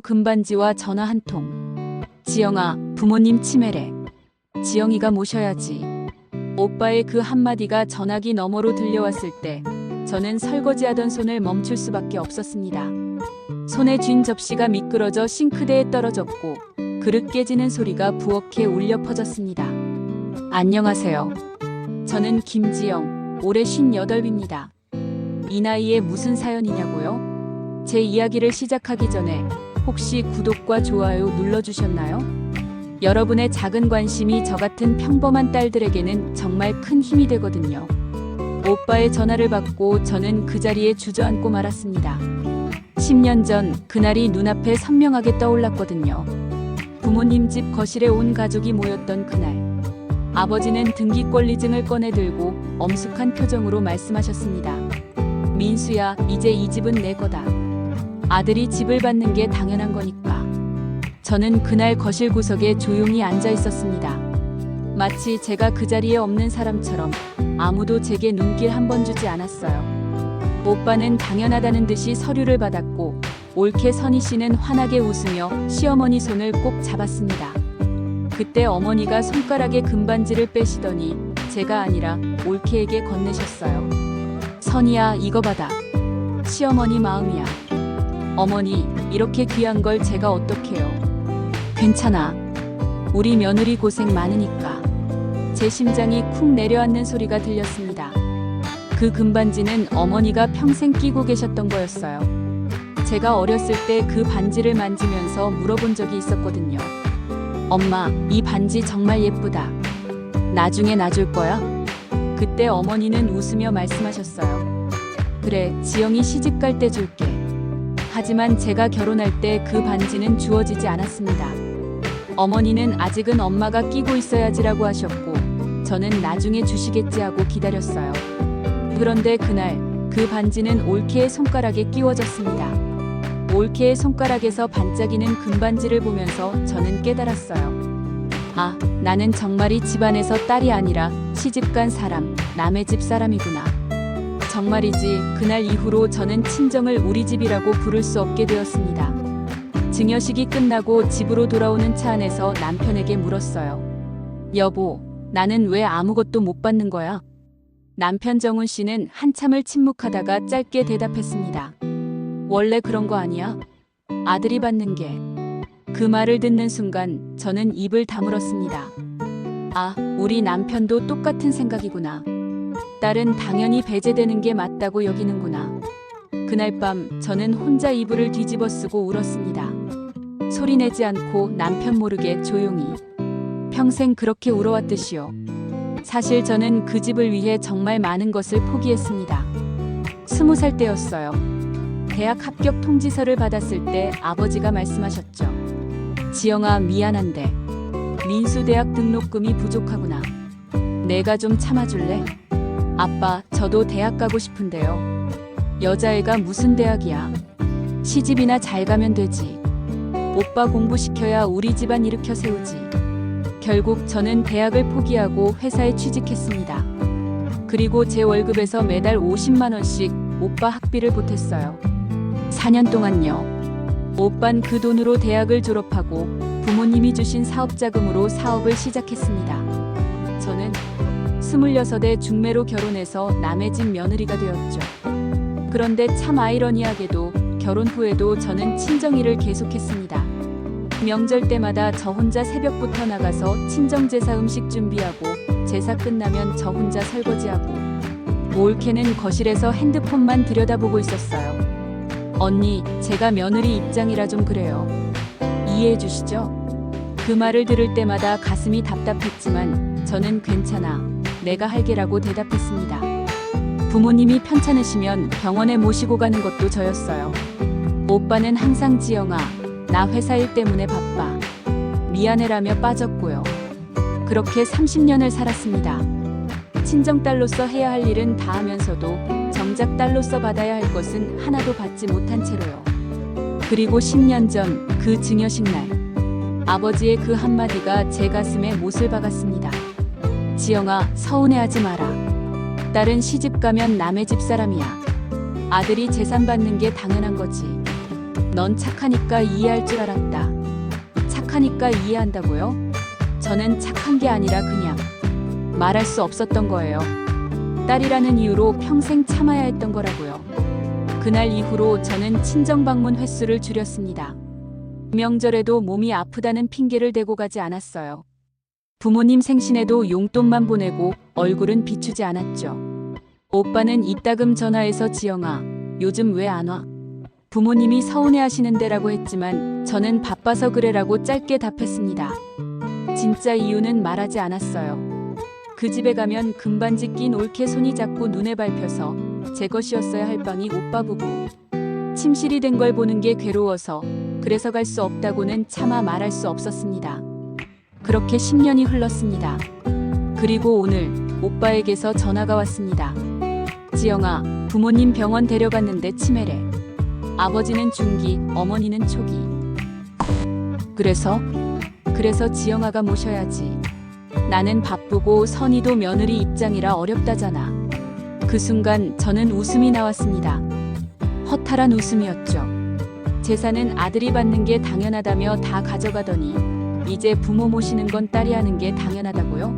금반지와 전화 한 통. 지영아, 부모님 치매래. 지영이가 모셔야지. 오빠의 그 한마디가 전화기 너머로 들려왔을 때 저는 설거지하던 손을 멈출 수밖에 없었습니다. 손에 쥔 접시가 미끄러져 싱크대에 떨어졌고 그릇 깨지는 소리가 부엌에 울려 퍼졌습니다. 안녕하세요. 저는 김지영, 올해 58입니다. 이 나이에 무슨 사연이냐고요? 제 이야기를 시작하기 전에 혹시 구독과 좋아요 눌러주셨나요? 여러분의 작은 관심이 저 같은 평범한 딸들에게는 정말 큰 힘이 되거든요. 오빠의 전화를 받고 저는 그 자리에 주저앉고 말았습니다. 10년 전 그날이 눈앞에 선명하게 떠올랐거든요. 부모님 집 거실에 온 가족이 모였던 그날. 아버지는 등기권리증을 꺼내들고 엄숙한 표정으로 말씀하셨습니다. 민수야, 이제 이 집은 내 거다. 아들이 집을 받는 게 당연한 거니까. 저는 그날 거실 구석에 조용히 앉아 있었습니다. 마치 제가 그 자리에 없는 사람처럼 아무도 제게 눈길 한 번 주지 않았어요. 오빠는 당연하다는 듯이 서류를 받았고 올케 선희 씨는 환하게 웃으며 시어머니 손을 꼭 잡았습니다. 그때 어머니가 손가락에 금반지를 빼시더니 제가 아니라 올케에게 건네셨어요. 선희야, 이거 받아. 시어머니 마음이야. 어머니, 이렇게 귀한 걸 제가 어떡해요. 괜찮아. 우리 며느리 고생 많으니까. 제 심장이 쿵 내려앉는 소리가 들렸습니다. 그 금반지는 어머니가 평생 끼고 계셨던 거였어요. 제가 어렸을 때 그 반지를 만지면서 물어본 적이 있었거든요. 엄마, 이 반지 정말 예쁘다. 나중에 놔줄 거야? 그때 어머니는 웃으며 말씀하셨어요. 그래, 지영이 시집 갈 때 줄게. 하지만 제가 결혼할 때 그 반지는 주어지지 않았습니다. 어머니는 아직은 엄마가 끼고 있어야지라고 하셨고 저는 나중에 주시겠지 하고 기다렸어요. 그런데 그날 그 반지는 올케의 손가락에 끼워졌습니다. 올케의 손가락에서 반짝이는 금반지를 보면서 저는 깨달았어요. 아, 나는 정말 이 집안에서 딸이 아니라 시집간 사람, 남의 집 사람이구나. 정말이지 그날 이후로 저는 친정을 우리 집이라고 부를 수 없게 되었습니다. 증여식이 끝나고 집으로 돌아오는 차 안에서 남편에게 물었어요. 여보, 나는 왜 아무것도 못 받는 거야? 남편 정훈 씨는 한참을 침묵하다가 짧게 대답했습니다. 원래 그런 거 아니야? 아들이 받는 게. 그 말을 듣는 순간 저는 입을 다물었습니다. 아, 우리 남편도 똑같은 생각이구나. 딸은 당연히 배제되는 게 맞다고 여기는구나. 그날 밤 저는 혼자 이불을 뒤집어 쓰고 울었습니다. 소리내지 않고 남편 모르게 조용히. 평생 그렇게 울어왔듯이요. 사실 저는 그 집을 위해 정말 많은 것을 포기했습니다. 20살 때였어요. 대학 합격 통지서를 받았을 때 아버지가 말씀하셨죠. 지영아, 미안한데 민수 대학 등록금이 부족하구나. 내가 좀 참아줄래? 아빠, 저도 대학 가고 싶은데요. 여자애가 무슨 대학이야. 시집이나 잘 가면 되지. 오빠 공부시켜야 우리 집안 일으켜 세우지. 결국 저는 대학을 포기하고 회사에 취직했습니다. 그리고 제 월급에서 매달 50만 원씩 오빠 학비를 보탰어요. 4년 동안요. 오빤 그 돈으로 대학을 졸업하고 부모님이 주신 사업자금으로 사업을 시작했습니다. 저는 26에 중매로 결혼해서 남의 집 며느리가 되었죠. 그런데 참 아이러니하게도 결혼 후에도 저는 친정일을 계속했습니다. 명절 때마다 저 혼자 새벽부터 나가서 친정제사 음식 준비하고 제사 끝나면 저 혼자 설거지하고 올케는 거실에서 핸드폰만 들여다보고 있었어요. 언니, 제가 며느리 입장이라 좀 그래요. 이해해 주시죠? 그 말을 들을 때마다 가슴이 답답했지만 저는 괜찮아. 내가 할게라고 대답했습니다. 부모님이 편찮으시면 병원에 모시고 가는 것도 저였어요. 오빠는 항상 지영아, 나 회사 일 때문에 바빠. 미안해라며 빠졌고요. 그렇게 30년을 살았습니다. 친정딸로서 해야 할 일은 다 하면서도 정작 딸로서 받아야 할 것은 하나도 받지 못한 채로요. 그리고 10년 전 그 증여식 날, 아버지의 그 한마디가 제 가슴에 못을 박았습니다. 지영아, 서운해하지 마라. 딸은 시집 가면 남의 집 사람이야. 아들이 재산 받는 게 당연한 거지. 넌 착하니까 이해할 줄 알았다. 착하니까 이해한다고요? 저는 착한 게 아니라 그냥 말할 수 없었던 거예요. 딸이라는 이유로 평생 참아야 했던 거라고요. 그날 이후로 저는 친정 방문 횟수를 줄였습니다. 명절에도 몸이 아프다는 핑계를 대고 가지 않았어요. 부모님 생신에도 용돈만 보내고 얼굴은 비추지 않았죠. 오빠는 이따금 전화해서 지영아, 요즘 왜 안 와? 부모님이 서운해하시는데라고 했지만 저는 바빠서 그래라고 짧게 답했습니다. 진짜 이유는 말하지 않았어요. 그 집에 가면 금반지 낀 올케 손이 자꾸 눈에 밟혀서 제 것이었어야 할 방이 오빠 부부. 침실이 된 걸 보는 게 괴로워서 그래서 갈 수 없다고는 차마 말할 수 없었습니다. 그렇게 10년이 흘렀습니다. 그리고 오늘 오빠에게서 전화가 왔습니다. 지영아, 부모님 병원 데려갔는데 치매래. 아버지는 중기, 어머니는 초기. 그래서 지영아가 모셔야지. 나는 바쁘고 선희도 며느리 입장이라 어렵다잖아. 그 순간 저는 웃음이 나왔습니다. 허탈한 웃음이었죠. 재산은 아들이 받는 게 당연하다며 다 가져가더니 이제 부모 모시는 건 딸이 하는 게 당연하다고요?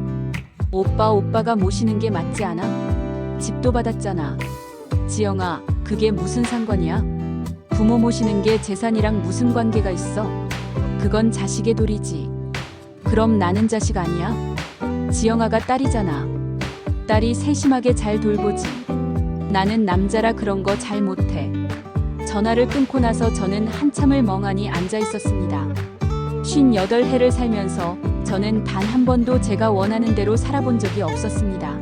오빠가 모시는 게 맞지 않아? 집도 받았잖아. 지영아, 그게 무슨 상관이야? 부모 모시는 게 재산이랑 무슨 관계가 있어? 그건 자식의 도리지. 그럼 나는 자식 아니야? 지영아가 딸이잖아. 딸이 세심하게 잘 돌보지. 나는 남자라 그런 거 잘 못해. 전화를 끊고 나서 저는 한참을 멍하니 앉아 있었습니다. 58해를 살면서 저는 단 한 번도 제가 원하는 대로 살아본 적이 없었습니다.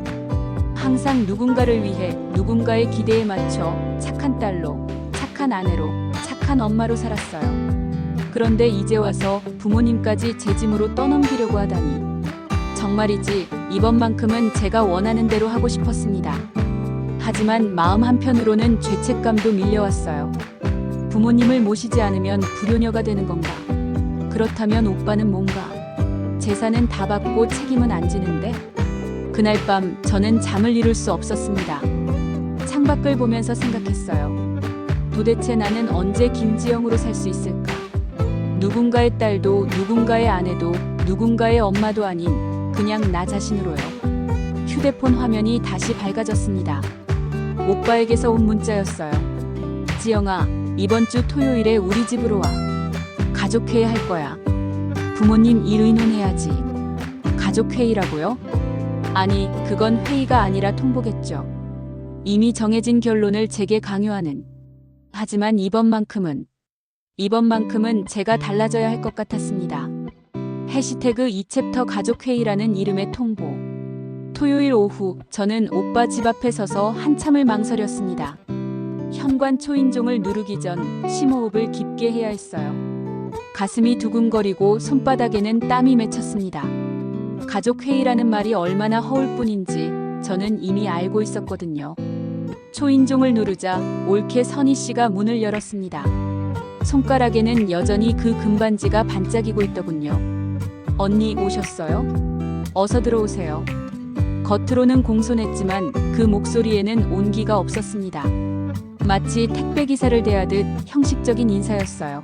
항상 누군가를 위해 누군가의 기대에 맞춰 착한 딸로, 착한 아내로, 착한 엄마로 살았어요. 그런데 이제 와서 부모님까지 제 짐으로 떠넘기려고 하다니. 정말이지 이번만큼은 제가 원하는 대로 하고 싶었습니다. 하지만 마음 한편으로는 죄책감도 밀려왔어요. 부모님을 모시지 않으면 불효녀가 되는 건가? 그렇다면 오빠는 뭔가? 재산은 다 받고 책임은 안 지는데? 그날 밤 저는 잠을 이룰 수 없었습니다. 창밖을 보면서 생각했어요. 도대체 나는 언제 김지영으로 살 수 있을까? 누군가의 딸도 누군가의 아내도 누군가의 엄마도 아닌 그냥 나 자신으로요. 휴대폰 화면이 다시 밝아졌습니다. 오빠에게서 온 문자였어요. 지영아, 이번 주 토요일에 우리 집으로 와. 가족회의 할 거야. 부모님 일 의논해야지. 가족회의라고요? 아니, 그건 회의가 아니라 통보겠죠. 이미 정해진 결론을 제게 강요하는. 하지만 이번만큼은 제가 달라져야 할 것 같았습니다. 해시태그 2챕터 가족회의라는 이름의 통보. 토요일 오후 저는 오빠 집 앞에 서서 한참을 망설였습니다. 현관 초인종을 누르기 전 심호흡을 깊게 해야 했어요. 가슴이 두근거리고 손바닥에는 땀이 맺혔습니다. 가족회의라는 말이 얼마나 허울 뿐인지 저는 이미 알고 있었거든요. 초인종을 누르자 올케 선희 씨가 문을 열었습니다. 손가락에는 여전히 그 금반지가 반짝이고 있더군요. 언니 오셨어요? 어서 들어오세요. 겉으로는 공손했지만 그 목소리에는 온기가 없었습니다. 마치 택배 기사를 대하듯 형식적인 인사였어요.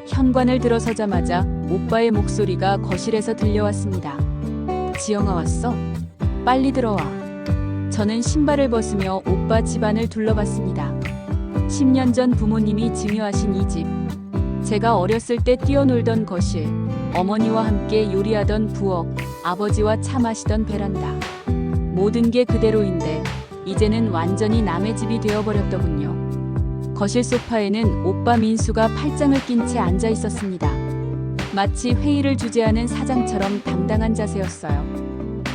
현관을 들어서자마자 오빠의 목소리가 거실에서 들려왔습니다. 지영아 왔어? 빨리 들어와. 저는 신발을 벗으며 오빠 집안을 둘러봤습니다. 10년 전 부모님이 증여하신 이 집. 제가 어렸을 때 뛰어놀던 거실, 어머니와 함께 요리하던 부엌, 아버지와 차 마시던 베란다. 모든 게 그대로인데 이제는 완전히 남의 집이 되어버렸더군요. 거실 소파에는 오빠 민수가 팔짱을 낀 채 앉아 있었습니다. 마치 회의를 주재하는 사장처럼 당당한 자세였어요.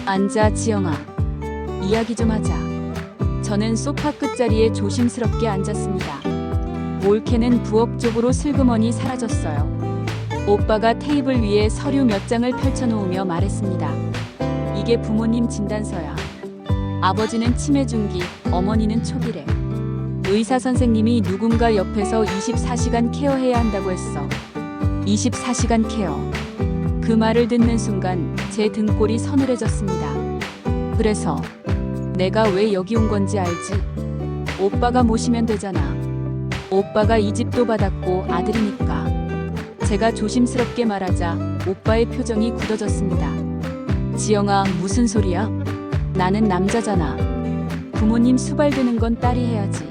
앉아, 지영아. 이야기 좀 하자. 저는 소파 끝자리에 조심스럽게 앉았습니다. 올케는 부엌 쪽으로 슬그머니 사라졌어요. 오빠가 테이블 위에 서류 몇 장을 펼쳐놓으며 말했습니다. 이게 부모님 진단서야. 아버지는 치매 중기, 어머니는 초기래. 의사 선생님이 누군가 옆에서 24시간 케어해야 한다고 했어. 24시간 케어. 그 말을 듣는 순간 제 등골이 서늘해졌습니다. 그래서 내가 왜 여기 온 건지 알지? 오빠가 모시면 되잖아. 오빠가 이 집도 받았고 아들이니까. 제가 조심스럽게 말하자 오빠의 표정이 굳어졌습니다. 지영아, 무슨 소리야? 나는 남자잖아. 부모님 수발드는 건 딸이 해야지.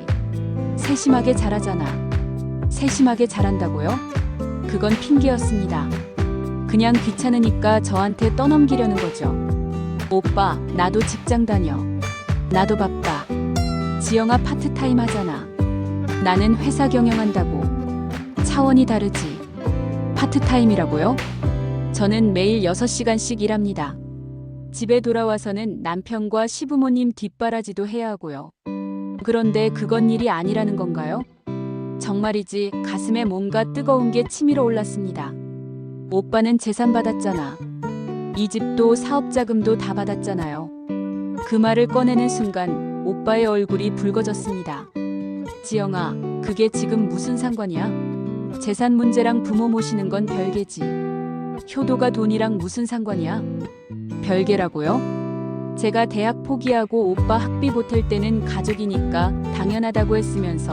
세심하게 잘하잖아. 세심하게 잘한다고요? 그건 핑계였습니다. 그냥 귀찮으니까 저한테 떠넘기려는 거죠. 오빠, 나도 직장 다녀. 나도 바빠. 지영아 파트타임 하잖아. 나는 회사 경영한다고. 차원이 다르지. 파트타임이라고요? 저는 매일 6시간씩 일합니다. 집에 돌아와서는 남편과 시부모님 뒷바라지도 해야 하고요. 그런데 그건 일이 아니라는 건가요? 정말이지 가슴에 뭔가 뜨거운 게 치밀어 올랐습니다. 오빠는 재산 받았잖아. 이 집도 사업 자금도 다 받았잖아요. 그 말을 꺼내는 순간 오빠의 얼굴이 붉어졌습니다. 지영아, 그게 지금 무슨 상관이야? 재산 문제랑 부모 모시는 건 별개지. 효도가 돈이랑 무슨 상관이야? 별개라고요? 제가 대학 포기하고 오빠 학비 보탤 때는 가족이니까 당연하다고 했으면서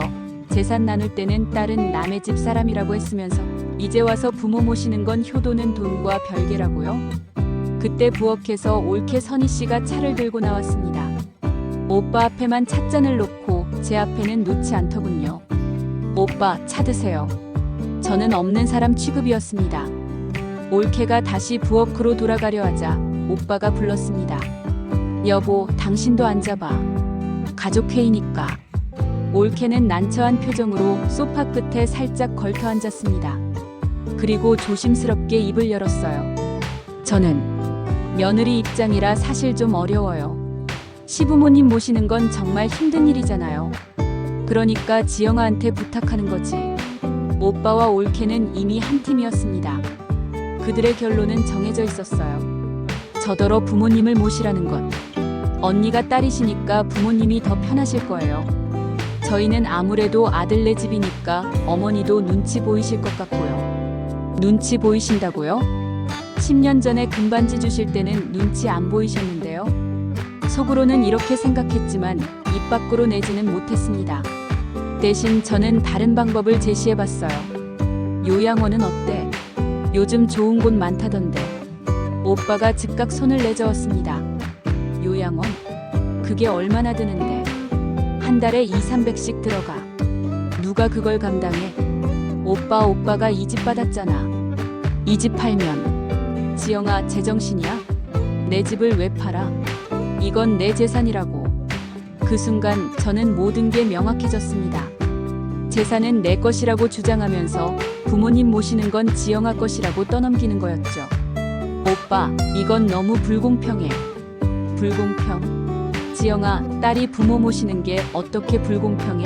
재산 나눌 때는 딸은 남의 집 사람이라고 했으면서 이제 와서 부모 모시는 건 효도는 돈과 별개라고요? 그때 부엌에서 올케 선희 씨가 차를 들고 나왔습니다. 오빠 앞에만 찻잔을 놓고 제 앞에는 놓지 않더군요. 오빠, 차 드세요. 저는 없는 사람 취급이었습니다. 올케가 다시 부엌으로 돌아가려 하자 오빠가 불렀습니다. 여보, 당신도 앉아봐. 가족회의니까. 올케는 난처한 표정으로 소파 끝에 살짝 걸터 앉았습니다. 그리고 조심스럽게 입을 열었어요. 저는 며느리 입장이라 사실 좀 어려워요. 시부모님 모시는 건 정말 힘든 일이잖아요. 그러니까 지영아한테 부탁하는 거지. 오빠와 올케는 이미 한 팀이었습니다. 그들의 결론은 정해져 있었어요. 저더러 부모님을 모시라는 것. 언니가 딸이시니까 부모님이 더 편하실 거예요. 저희는 아무래도 아들네 집이니까 어머니도 눈치 보이실 것 같고요. 눈치 보이신다고요? 10년 전에 금반지 주실 때는 눈치 안 보이셨는데요. 속으로는 이렇게 생각했지만 입 밖으로 내지는 못했습니다. 대신 저는 다른 방법을 제시해봤어요. 요양원은 어때? 요즘 좋은 곳 많다던데. 오빠가 즉각 손을 내저었습니다. 요양원? 그게 얼마나 드는데? 한 달에 200~300씩 들어가. 누가 그걸 감당해? 오빠가 이 집 받았잖아. 이 집 팔면. 지영아, 제정신이야? 내 집을 왜 팔아? 이건 내 재산이라고. 그 순간 저는 모든 게 명확해졌습니다. 재산은 내 것이라고 주장하면서 부모님 모시는 건 지영아 것이라고 떠넘기는 거였죠. 오빠, 이건 너무 불공평해. 불공평? 지영아, 딸이 부모 모시는 게 어떻게 불공평해?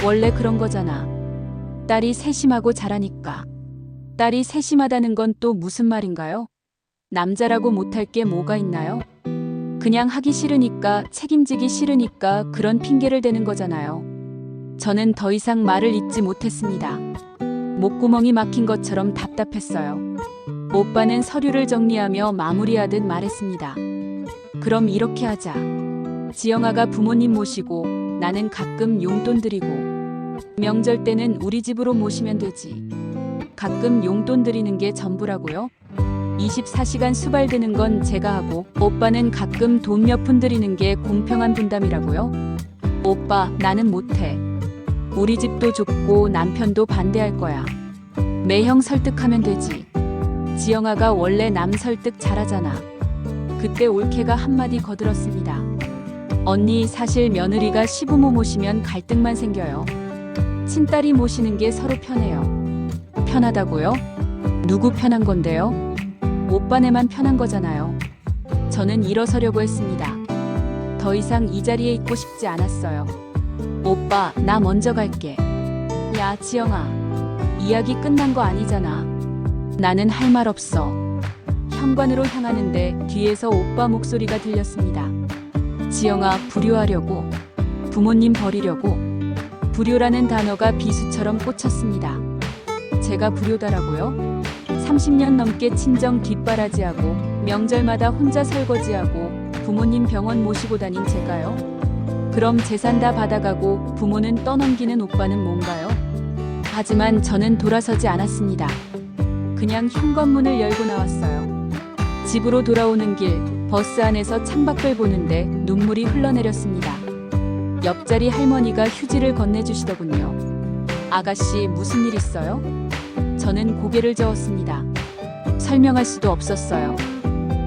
원래 그런 거잖아. 딸이 세심하고 잘하니까. 딸이 세심하다는 건 또 무슨 말인가요? 남자라고 못할 게 뭐가 있나요? 그냥 하기 싫으니까, 책임지기 싫으니까 그런 핑계를 대는 거잖아요. 저는 더 이상 말을 잇지 못했습니다. 목구멍이 막힌 것처럼 답답했어요. 오빠는 서류를 정리하며 마무리하듯 말했습니다. 그럼 이렇게 하자. 지영아가 부모님 모시고 나는 가끔 용돈 드리고 명절 때는 우리 집으로 모시면 되지. 가끔 용돈 드리는 게 전부라고요? 24시간 수발드는 건 제가 하고 오빠는 가끔 돈 몇 푼 드리는 게 공평한 분담이라고요? 오빠, 나는 못해. 우리 집도 좁고 남편도 반대할 거야. 매형 설득하면 되지. 지영아가 원래 남 설득 잘하잖아. 그때 올케가 한마디 거들었습니다. 언니, 사실 며느리가 시부모 모시면 갈등만 생겨요. 친딸이 모시는 게 서로 편해요. 편하다고요? 누구 편한 건데요? 오빠네만 편한 거잖아요. 저는 일어서려고 했습니다. 더 이상 이 자리에 있고 싶지 않았어요. 오빠, 나 먼저 갈게. 야, 지영아. 이야기 끝난 거 아니잖아. 나는 할 말 없어. 현관으로 향하는데 뒤에서 오빠 목소리가 들렸습니다. 지영아, 불효하려고. 부모님 버리려고. 불효라는 단어가 비수처럼 꽂혔습니다. 제가 불효다라고요? 30년 넘게 친정 뒷바라지하고 명절마다 혼자 설거지하고 부모님 병원 모시고 다닌 제가요? 그럼 재산 다 받아가고 부모는 떠넘기는 오빠는 뭔가요? 하지만 저는 돌아서지 않았습니다. 그냥 현관문을 열고 나왔어요. 집으로 돌아오는 길 버스 안에서 창밖을 보는데 눈물이 흘러내렸습니다. 옆자리 할머니가 휴지를 건네주시더군요. 아가씨, 무슨 일 있어요? 저는 고개를 저었습니다. 설명할 수도 없었어요.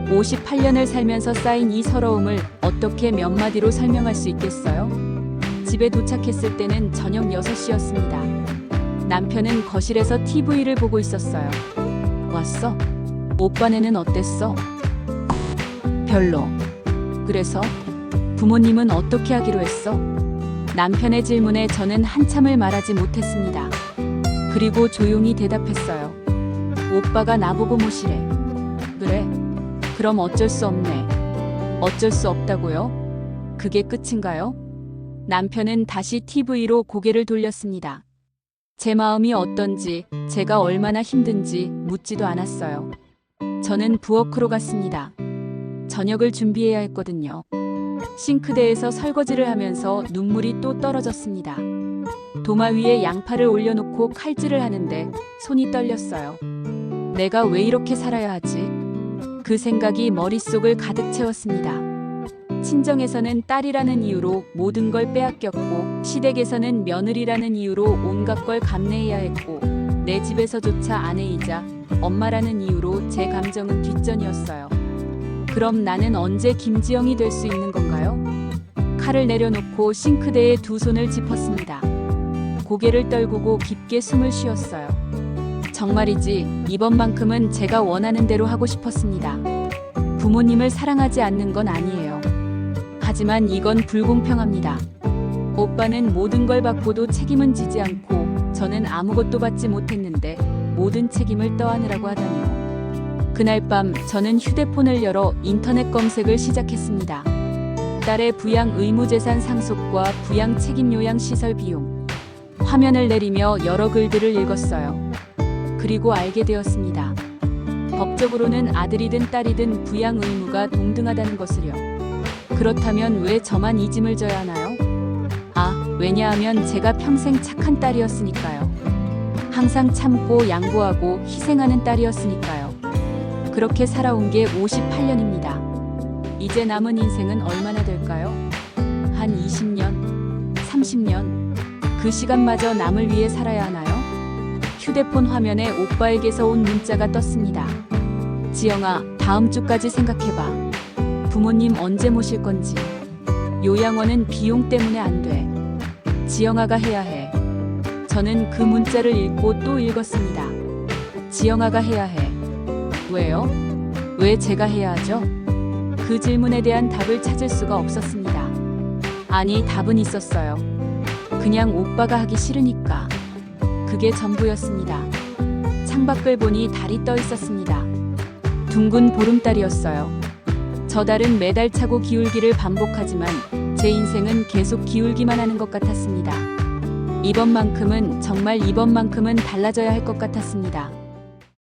58년을 살면서 쌓인 이 서러움을 어떻게 몇 마디로 설명할 수 있겠어요? 집에 도착했을 때는 저녁 6시였습니다. 남편은 거실에서 TV를 보고 있었어요. 왔어? 오빠네는 어땠어? 별로. 그래서? 부모님은 어떻게 하기로 했어? 남편의 질문에 저는 한참을 말하지 못했습니다. 그리고 조용히 대답했어요. 오빠가 나보고 모시래. 그래? 그럼 어쩔 수 없네. 어쩔 수 없다고요? 그게 끝인가요? 남편은 다시 TV로 고개를 돌렸습니다. 제 마음이 어떤지, 제가 얼마나 힘든지 묻지도 않았어요. 저는 부엌으로 갔습니다. 저녁을 준비해야 했거든요. 싱크대에서 설거지를 하면서 눈물이 또 떨어졌습니다. 도마 위에 양파를 올려놓고 칼질을 하는데 손이 떨렸어요. 내가 왜 이렇게 살아야 하지? 그 생각이 머릿속을 가득 채웠습니다. 친정에서는 딸이라는 이유로 모든 걸 빼앗겼고, 시댁에서는 며느리라는 이유로 온갖 걸 감내해야 했고, 내 집에서조차 아내이자 엄마라는 이유로 제 감정은 뒷전이었어요. 그럼 나는 언제 김지영이 될 수 있는 건가요? 칼을 내려놓고 싱크대에 두 손을 짚었습니다. 고개를 떨구고 깊게 숨을 쉬었어요. 정말이지, 이번만큼은 제가 원하는 대로 하고 싶었습니다. 부모님을 사랑하지 않는 건 아니에요. 하지만 이건 불공평합니다. 오빠는 모든 걸 받고도 책임은 지지 않고, 저는 아무것도 받지 못했는데 모든 책임을 떠안으라고 하다니요. 그날 밤 저는 휴대폰을 열어 인터넷 검색을 시작했습니다. 딸의 부양 의무재산 상속과 부양 책임 요양 시설 비용. 화면을 내리며 여러 글들을 읽었어요. 그리고 알게 되었습니다. 법적으로는 아들이든 딸이든 부양 의무가 동등하다는 것을요. 그렇다면 왜 저만 이 짐을 져야 하나요? 왜냐하면 제가 평생 착한 딸이었으니까요. 항상 참고 양보하고 희생하는 딸이었으니까요. 그렇게 살아온 게 58년입니다. 이제 남은 인생은 얼마나 될까요? 한 20년, 30년? 그 시간마저 남을 위해 살아야 하나요? 휴대폰 화면에 오빠에게서 온 문자가 떴습니다. 지영아, 다음 주까지 생각해봐. 부모님 언제 모실 건지. 요양원은 비용 때문에 안 돼. 지영아가 해야 해. 저는 그 문자를 읽고 또 읽었습니다. 지영아가 해야 해. 왜요? 왜 제가 해야 하죠? 그 질문에 대한 답을 찾을 수가 없었습니다. 아니, 답은 있었어요. 그냥 오빠가 하기 싫으니까. 그게 전부였습니다. 창밖을 보니 달이 떠 있었습니다. 둥근 보름달이었어요. 저 달은 매달 차고 기울기를 반복하지만 제 인생은 계속 기울기만 하는 것 같았습니다. 이번만큼은, 정말 이번만큼은 달라져야 할 것 같았습니다.